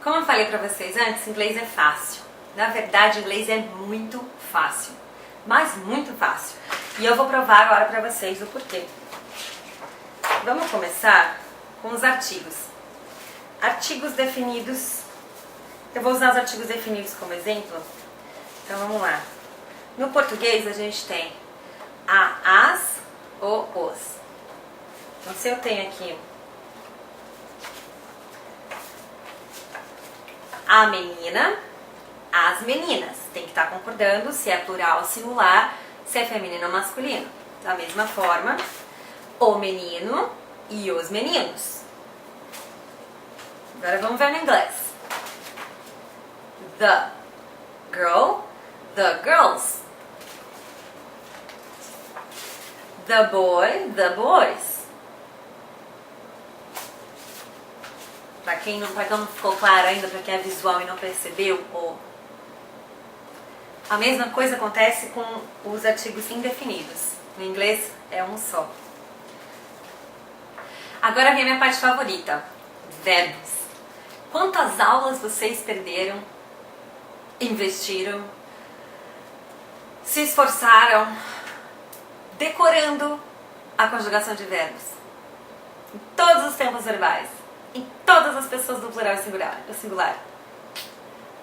Como eu falei pra vocês antes, inglês é fácil. Na verdade, inglês é muito fácil, mas muito fácil. E eu vou provar agora pra vocês o porquê. Vamos começar com os artigos. Artigos definidos. Eu vou usar os artigos definidos como exemplo. Então vamos lá. No português a gente tem a, as, o, os. Então se eu tenho aqui a menina, as meninas. Tem que estar concordando se é plural ou singular, se é feminino ou masculino. Da mesma forma, o menino e os meninos. Agora vamos ver no inglês. The girl, the girls. The boy, the boys. Para quem não ficou claro ainda, para quem é visual e não percebeu, a mesma coisa acontece com os artigos indefinidos. No inglês é um só. Agora vem a minha parte favorita, verbos. Quantas aulas vocês perderam, investiram, se esforçaram, decorando a conjugação de verbos? Em todos os tempos verbais. Em todas as pessoas do plural e singular.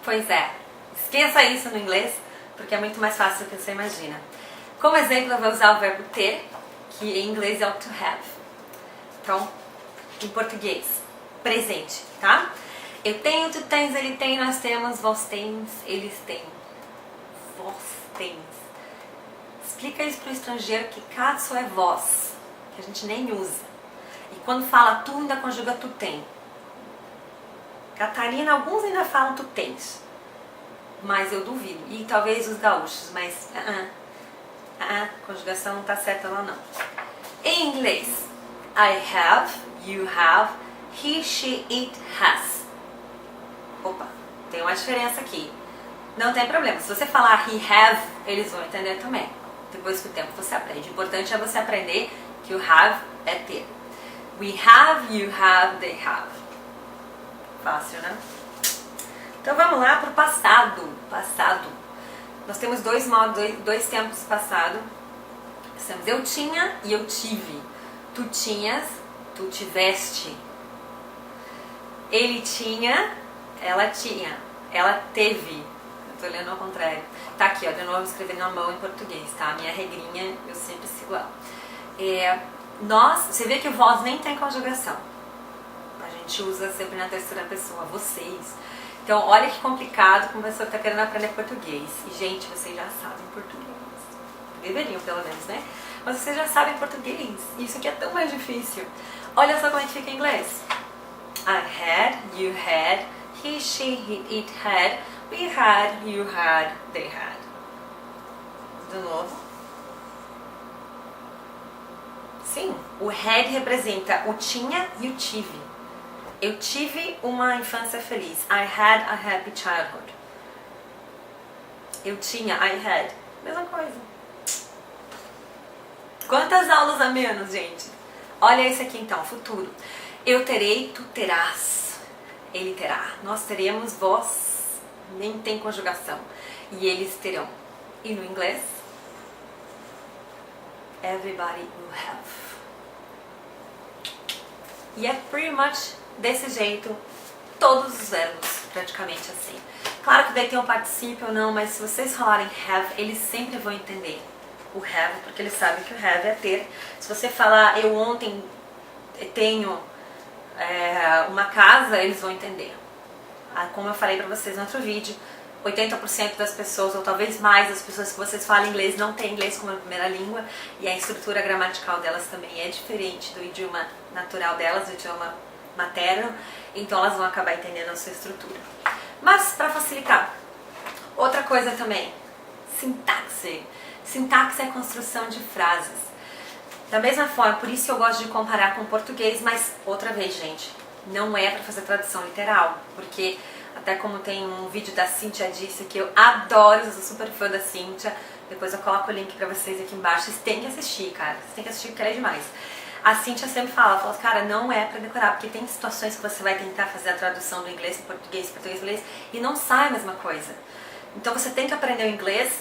Pois é, esqueça isso no inglês, porque é muito mais fácil do que você imagina. Como exemplo, eu vou usar o verbo ter, que em inglês é o to have. Então, em português, presente, tá? Eu tenho, tu tens, ele tem, nós temos, vós tens, eles têm. Vós tens. Explica isso para o estrangeiro que caso é vós, que a gente nem usa. E quando fala tu, ainda conjuga tu tem. Catarina, alguns ainda falam tu tens. Mas eu duvido. E talvez os gaúchos, mas conjugação não está certa lá não. Em inglês, I have, you have, he, she, it, has. Opa, tem uma diferença aqui. Não tem problema. Se você falar he have, eles vão entender também. Depois que o tempo você aprende. O importante é você aprender que o have é ter. We have, you have, they have. Fácil, né? Então vamos lá para o passado. Passado. Nós temos dois tempos passado. Nós temos eu tinha e eu tive. Tu tinhas, tu tiveste. Ele tinha, ela teve. Eu tô lendo ao contrário. Tá aqui, ó, de novo escrevendo na mão em português, tá? A minha regrinha eu sempre sigo ela. Você vê que o vós nem tem conjugação. A gente usa sempre na terceira pessoa, vocês. Então, olha que complicado como a pessoa está querendo aprender português. E, gente, vocês já sabem português. Deveriam, pelo menos, né? Mas vocês já sabem português. Isso aqui é tão mais difícil. Olha só como é que fica em inglês. I had, you had, he, she, it had, we had, you had, they had. De novo. Sim, o had representa o tinha e o tive. Eu tive uma infância feliz. I had a happy childhood. Eu tinha, I had. Mesma coisa. Quantas aulas a menos, gente? Olha esse aqui então, futuro. Eu terei, tu terás. Ele terá. Nós teremos, vós nem tem conjugação. E eles terão. E no inglês? Everybody will have. E é pretty much desse jeito todos os verbos, praticamente assim. Claro que daí tem um particípio ou não, mas se vocês falarem have, eles sempre vão entender o have, porque eles sabem que o have é ter. Se você falar eu ontem tenho uma casa, eles vão entender. Como eu falei pra vocês no outro vídeo, 80% das pessoas, ou talvez mais das pessoas que vocês falam inglês, não tem inglês como a primeira língua, e a estrutura gramatical delas também é diferente do idioma natural delas, do idioma materno, então elas vão acabar entendendo a sua estrutura. Mas, para facilitar, outra coisa também, sintaxe. Sintaxe é a construção de frases. Da mesma forma, por isso que eu gosto de comparar com o português, mas, outra vez, gente, não é para fazer tradução literal, porque até como tem um vídeo da Cíntia disse que eu adoro, eu sou super fã da Cíntia, depois eu coloco o link pra vocês aqui embaixo, vocês têm que assistir, cara, vocês têm que assistir porque ela é demais. A Cíntia sempre fala, cara, não é pra decorar, porque tem situações que você vai tentar fazer a tradução do inglês para português, português inglês, e não sai a mesma coisa. Então você tem que aprender o inglês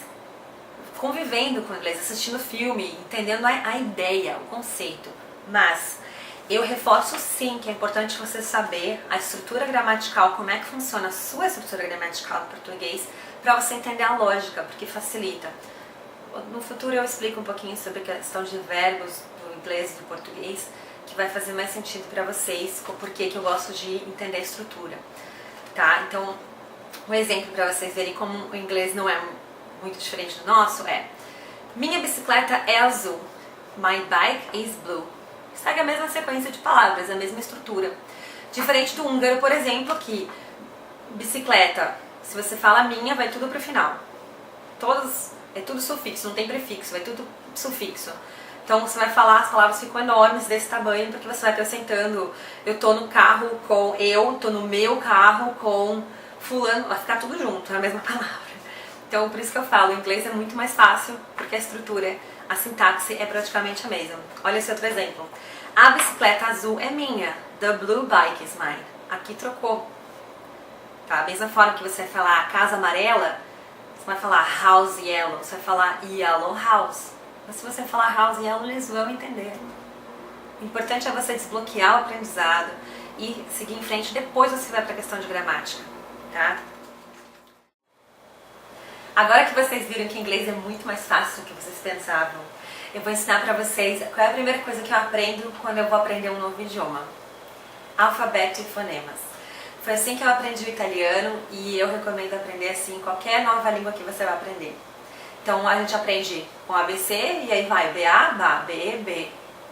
convivendo com o inglês, assistindo filme, entendendo a ideia, o conceito. Mas eu reforço sim que é importante você saber a estrutura gramatical, como é que funciona a sua estrutura gramatical no português, para você entender a lógica, porque facilita. No futuro eu explico um pouquinho sobre a questão de verbos do inglês e do português, que vai fazer mais sentido para vocês, porque que eu gosto de entender a estrutura, tá? Então, um exemplo para vocês verem como o inglês não é muito diferente do nosso é: minha bicicleta é azul, my bike is blue. Segue a mesma sequência de palavras, a mesma estrutura. Diferente do húngaro, por exemplo, que bicicleta, se você fala minha, vai tudo pro final. É tudo sufixo, não tem prefixo, vai tudo sufixo. Então você vai falar, as palavras ficam enormes desse tamanho, porque você vai acrescentando, eu tô no carro com eu, tô no meu carro com fulano, vai ficar tudo junto, é a mesma palavra. Então por isso que eu falo, o inglês é muito mais fácil, porque a estrutura, a sintaxe é praticamente a mesma. Olha esse outro exemplo. A bicicleta azul é minha, the blue bike is mine. Aqui trocou. Tá? Da mesma forma que você vai falar a casa amarela, você vai falar house yellow, você vai falar yellow house. Mas se você falar house yellow, eles vão entender. O importante é você desbloquear o aprendizado e seguir em frente, depois você vai para a questão de gramática, tá? Agora que vocês viram que inglês é muito mais fácil do que vocês pensavam, eu vou ensinar pra vocês qual é a primeira coisa que eu aprendo quando eu vou aprender um novo idioma. Alfabeto e fonemas. Foi assim que eu aprendi o italiano e eu recomendo aprender assim qualquer nova língua que você vai aprender. Então a gente aprende com ABC e aí vai BA, BA, B, B.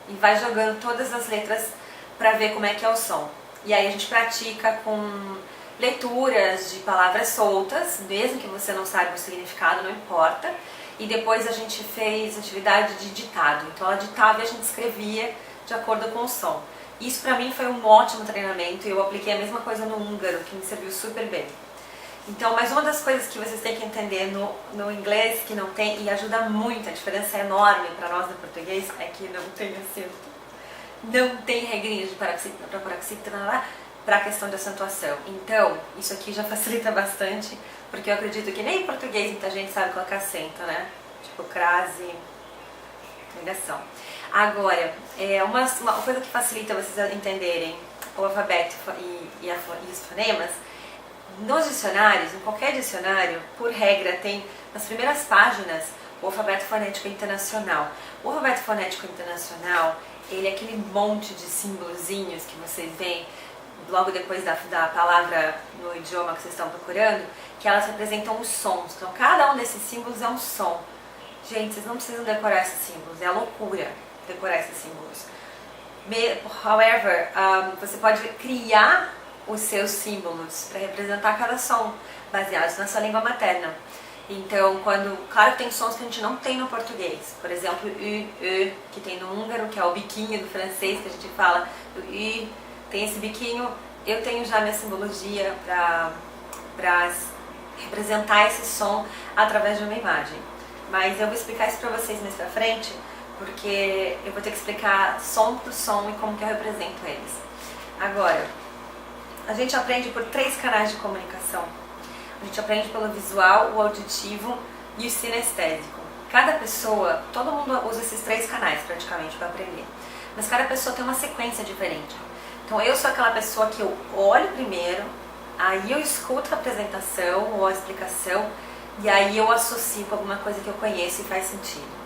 E vai jogando todas as letras pra ver como é que é o som. E aí a gente pratica com leituras de palavras soltas, mesmo que você não saiba o significado, não importa. E depois a gente fez atividade de ditado. Então ela ditava e a gente escrevia de acordo com o som. Isso pra mim foi um ótimo treinamento e eu apliquei a mesma coisa no húngaro, que me serviu super bem. Então, mas uma das coisas que vocês têm que entender no inglês que não tem, e ajuda muito, a diferença é enorme para nós no português, é que não tem acento. Não tem regrinhas de paroxítona para a questão de acentuação. Então, isso aqui já facilita bastante, porque eu acredito que nem em português muita gente sabe colocar acento, né? Tipo crase, negação. Agora, uma coisa que facilita vocês entenderem o alfabeto e os fonemas, nos dicionários, em qualquer dicionário, por regra, tem nas primeiras páginas o alfabeto fonético internacional. O alfabeto fonético internacional, ele é aquele monte de símbolozinhos que vocês veem logo depois da palavra no idioma que vocês estão procurando, que elas representam os sons. Então, cada um desses símbolos é um som. Gente, vocês não precisam decorar esses símbolos, é loucura decorar esses símbolos. However, você pode criar os seus símbolos para representar cada som, baseados na sua língua materna. Então, claro que tem sons que a gente não tem no português. Por exemplo, U, que tem no húngaro, que é o biquinho do francês, que a gente fala, o U, tem esse biquinho. Eu tenho já minha simbologia para representar esse som através de uma imagem. Mas eu vou explicar isso para vocês mais pra frente, porque eu vou ter que explicar som por som e como que eu represento eles. Agora, a gente aprende por 3 canais de comunicação. A gente aprende pelo visual, o auditivo e o sinestésico. Cada pessoa, todo mundo usa esses 3 canais praticamente para aprender, mas cada pessoa tem uma sequência diferente. Então eu sou aquela pessoa que eu olho primeiro, aí eu escuto a apresentação ou a explicação e aí eu associo com alguma coisa que eu conheço e faz sentido.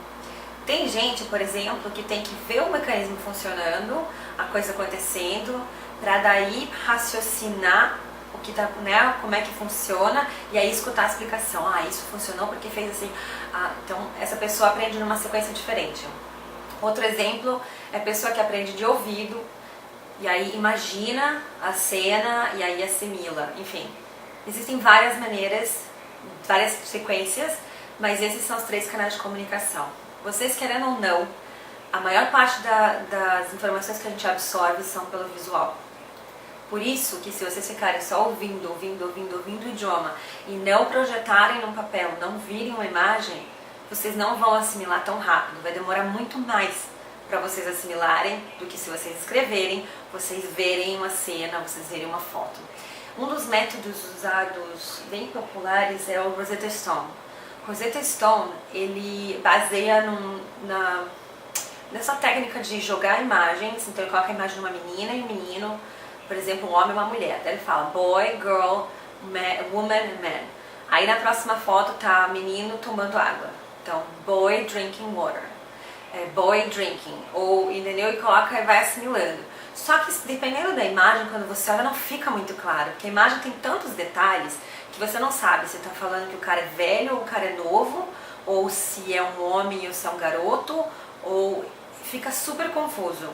Tem gente, por exemplo, que tem que ver o mecanismo funcionando, a coisa acontecendo, para daí raciocinar o que tá, né, como é que funciona e aí escutar a explicação. Ah, isso funcionou porque fez assim. Então essa pessoa aprende numa sequência diferente. Outro exemplo é a pessoa que aprende de ouvido e aí imagina a cena e aí assimila. Enfim, existem várias maneiras, várias sequências, mas esses são os 3 canais de comunicação. Vocês querendo ou não, a maior parte das informações que a gente absorve são pelo visual. Por isso que se vocês ficarem só ouvindo o idioma e não projetarem num papel, não virem uma imagem, vocês não vão assimilar tão rápido, vai demorar muito mais para vocês assimilarem do que se vocês escreverem, vocês verem uma cena, vocês verem uma foto. Um dos métodos usados bem populares é o Rosetta Stone. Rosetta Stone, ele baseia nessa técnica de jogar imagens, então ele coloca a imagem de uma menina e um menino, por exemplo, um homem e uma mulher. Daí ele fala boy, girl, man, woman and man. Aí na próxima foto tá menino tomando água. Então, boy drinking water. Boy drinking. Ou, entendeu? E coloca e vai assimilando. Só que dependendo da imagem, quando você olha, não fica muito claro. Porque a imagem tem tantos detalhes que você não sabe se tá falando que o cara é velho ou o cara é novo, ou se é um homem ou se é um garoto, ou fica super confuso.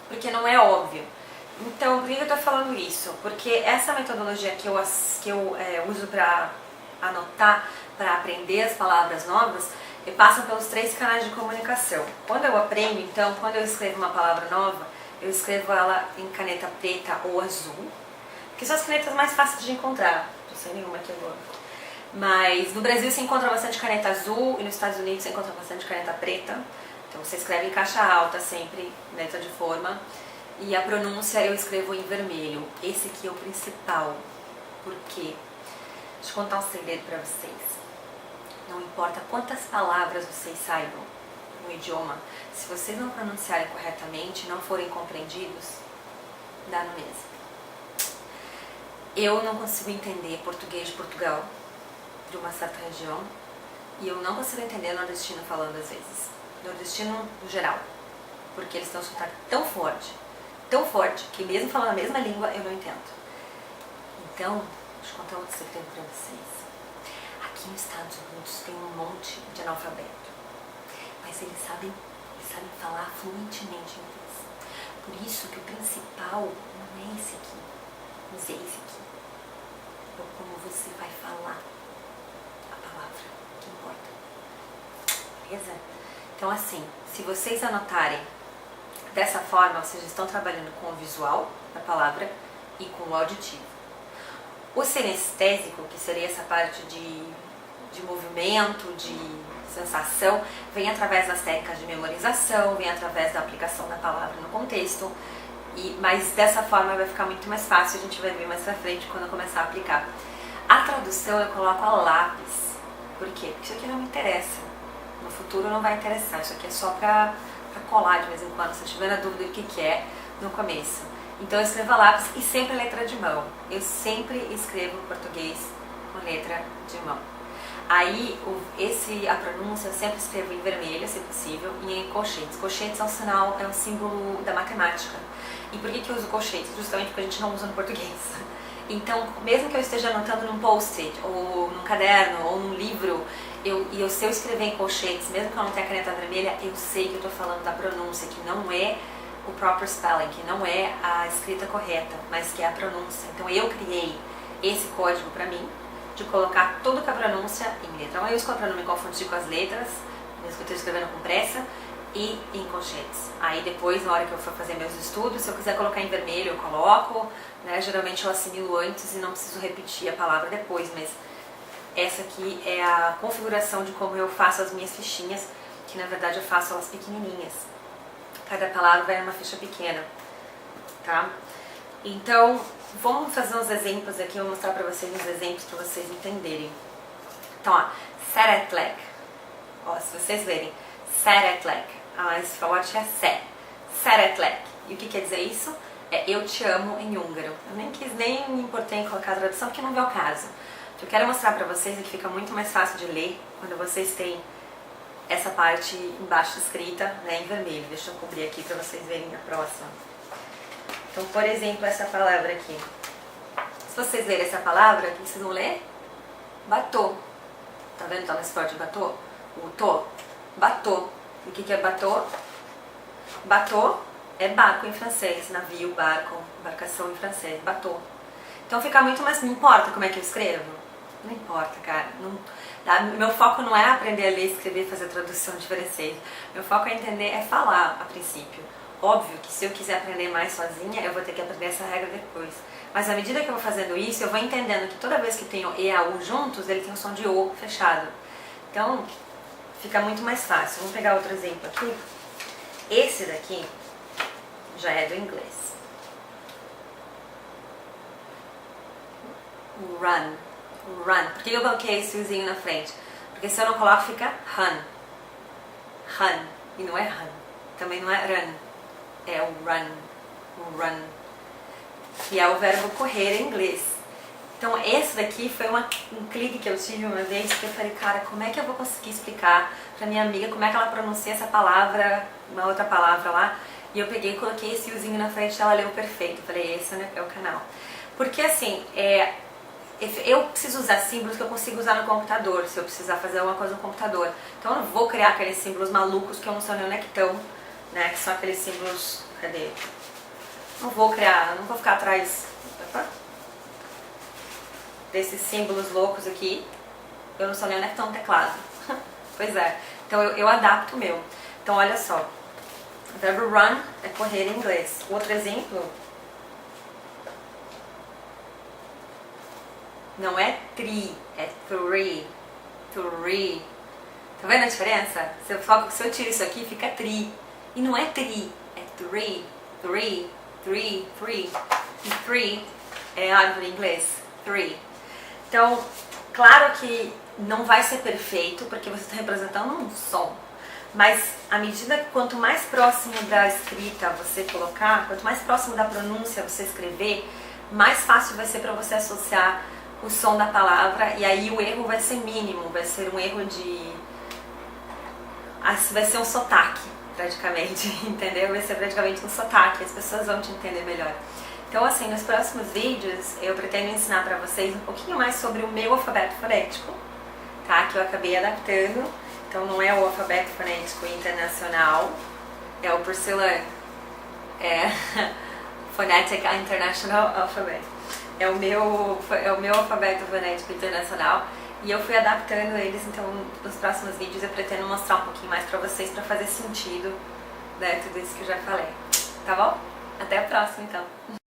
Porque não é óbvio. Então, por que eu tô falando isso? Porque essa metodologia que eu uso para anotar, para aprender as palavras novas, passa pelos 3 canais de comunicação. Quando eu aprendo, então, quando eu escrevo uma palavra nova, eu escrevo ela em caneta preta ou azul, que são as canetas mais fáceis de encontrar. Não sei nenhuma aqui agora. Mas no Brasil você encontra bastante caneta azul e nos Estados Unidos você encontra bastante caneta preta. Então você escreve em caixa alta sempre, letra de forma. E a pronúncia eu escrevo em vermelho. Esse aqui é o principal. Por quê? Deixa eu contar um segredo pra vocês. Não importa quantas palavras vocês saibam no idioma, se vocês não pronunciarem corretamente, não forem compreendidos, dá no mesmo. Eu não consigo entender português de Portugal, de uma certa região, e eu não consigo entender nordestino falando às vezes. Nordestino no geral, porque eles têm um sotaque tão forte, que mesmo falando a mesma língua, eu não entendo. Então, deixa eu contar outro segredo pra vocês. Aqui nos Estados Unidos tem um monte de analfabeto, mas eles sabem falar fluentemente inglês. Por isso que o principal não é esse aqui, mas é esse aqui. É como você vai falar a palavra que importa. Beleza? Então assim, se vocês anotarem dessa forma, vocês estão trabalhando com o visual da palavra e com o auditivo. O sinestésico, que seria essa parte de movimento, de sensação, vem através das técnicas de memorização, vem através da aplicação da palavra no contexto, mas dessa forma vai ficar muito mais fácil, a gente vai ver mais pra frente quando eu começar a aplicar. A tradução eu coloco a lápis. Por quê? Porque isso aqui não me interessa. No futuro não vai interessar, isso aqui é só pra colar de vez em quando, se eu tiver na dúvida do que é no começo. Então eu escrevo a lápis e sempre letra de mão. Eu sempre escrevo português com letra de mão. Aí a pronúncia eu sempre escrevo em vermelho, se possível, e em colchetes. Colchetes é um sinal, é um símbolo da matemática. E por que eu uso colchetes? Justamente porque a gente não usa no português. Então, mesmo que eu esteja anotando num post-it, ou num caderno, ou num livro, se eu escrever em colchetes, mesmo que eu não tenha caneta vermelha, eu sei que eu estou falando da pronúncia, que não é o proper spelling, que não é a escrita correta, mas que é a pronúncia. Então eu criei esse código para mim, de colocar tudo com a pronúncia em letra maiúscula, para não me confundir com as letras, mesmo que eu esteja escrevendo com pressa, e em colchetes. Aí depois, na hora que eu for fazer meus estudos, se eu quiser colocar em vermelho, eu coloco, né? Geralmente eu assimilo antes e não preciso repetir a palavra depois, mas essa aqui é a configuração de como eu faço as minhas fichinhas, que na verdade eu faço elas pequenininhas. Cada palavra vai numa ficha pequena, tá? Então, vamos fazer uns exemplos aqui, eu vou mostrar pra vocês uns exemplos pra vocês entenderem. Então, ó, Szeretlek. Ó, se vocês verem, Szeretlek. Esse forte é Szeretlek. E o que quer dizer isso? É eu te amo em húngaro. Eu nem me importei em colocar a tradução porque não é o caso. O que eu quero mostrar pra vocês é que fica muito mais fácil de ler quando vocês têm essa parte embaixo escrita, né, em vermelho. Deixa eu cobrir aqui pra vocês verem a próxima. Então, por exemplo, essa palavra aqui. Se vocês verem essa palavra, o que vocês vão ler? Batô. Tá vendo? Tá nesse forte de batô? O tô. Batô. E o que é batô? Batô é barco em francês. Navio, barco, embarcação em francês. Batô. Então fica muito mais... Não importa como é que eu escrevo. Não importa, cara. Não, tá? Meu foco não é aprender a ler, escrever, fazer tradução de francês. Meu foco é entender, é falar a princípio. Óbvio que se eu quiser aprender mais sozinha, eu vou ter que aprender essa regra depois. Mas à medida que eu vou fazendo isso, eu vou entendendo que toda vez que tem o E e a U juntos, ele tem um som de O fechado. Então, fica muito mais fácil. Vamos pegar outro exemplo aqui. Esse daqui já é do inglês. Run. Run. Por que eu coloquei esse uzinho na frente? Porque se eu não coloco fica run. Run. E não é run. Também não é run. É o run. O run. Que é o verbo correr em inglês. Então esse daqui foi um clique que eu tive uma vez, que eu falei, cara, como é que eu vou conseguir explicar pra minha amiga como é que ela pronuncia essa palavra, uma outra palavra lá. E eu peguei e coloquei esse uzinho na frente e ela leu perfeito. Eu falei, esse é o canal. Porque assim, eu preciso usar símbolos que eu consigo usar no computador, se eu precisar fazer alguma coisa no computador. Então eu não vou criar aqueles símbolos malucos que eu não sei nem onde é que estão, né? Que são aqueles símbolos, cadê? Não vou criar, não vou ficar atrás desses símbolos loucos aqui. Eu não sei nem onde é que estão no teclado. Pois é, então eu adapto o meu. Então olha só, o verbo run é correr em inglês. Outro exemplo, não é tree, é three. Three. Tá vendo a diferença? Se eu tiro isso aqui, fica tree. E não é tree, é three. Three, three, three. E three é árvore em inglês. Three. Então, claro que não vai ser perfeito, porque você está representando um som. Mas à medida que quanto mais próximo da escrita você colocar, quanto mais próximo da pronúncia você escrever, mais fácil vai ser para você associar o som da palavra, e aí o erro vai ser mínimo, vai ser um erro vai ser um sotaque, praticamente, entendeu? Vai ser praticamente um sotaque, as pessoas vão te entender melhor. Então assim, nos próximos vídeos eu pretendo ensinar para vocês um pouquinho mais sobre o meu alfabeto fonético, tá? Que eu acabei adaptando. Então não é o alfabeto fonético internacional, é o Priscilla Phonetic International Alphabet. É o meu alfabeto fonético internacional e eu fui adaptando eles, então nos próximos vídeos eu pretendo mostrar um pouquinho mais pra vocês, pra fazer sentido, né, tudo isso que eu já falei. Tá bom? Até a próxima então!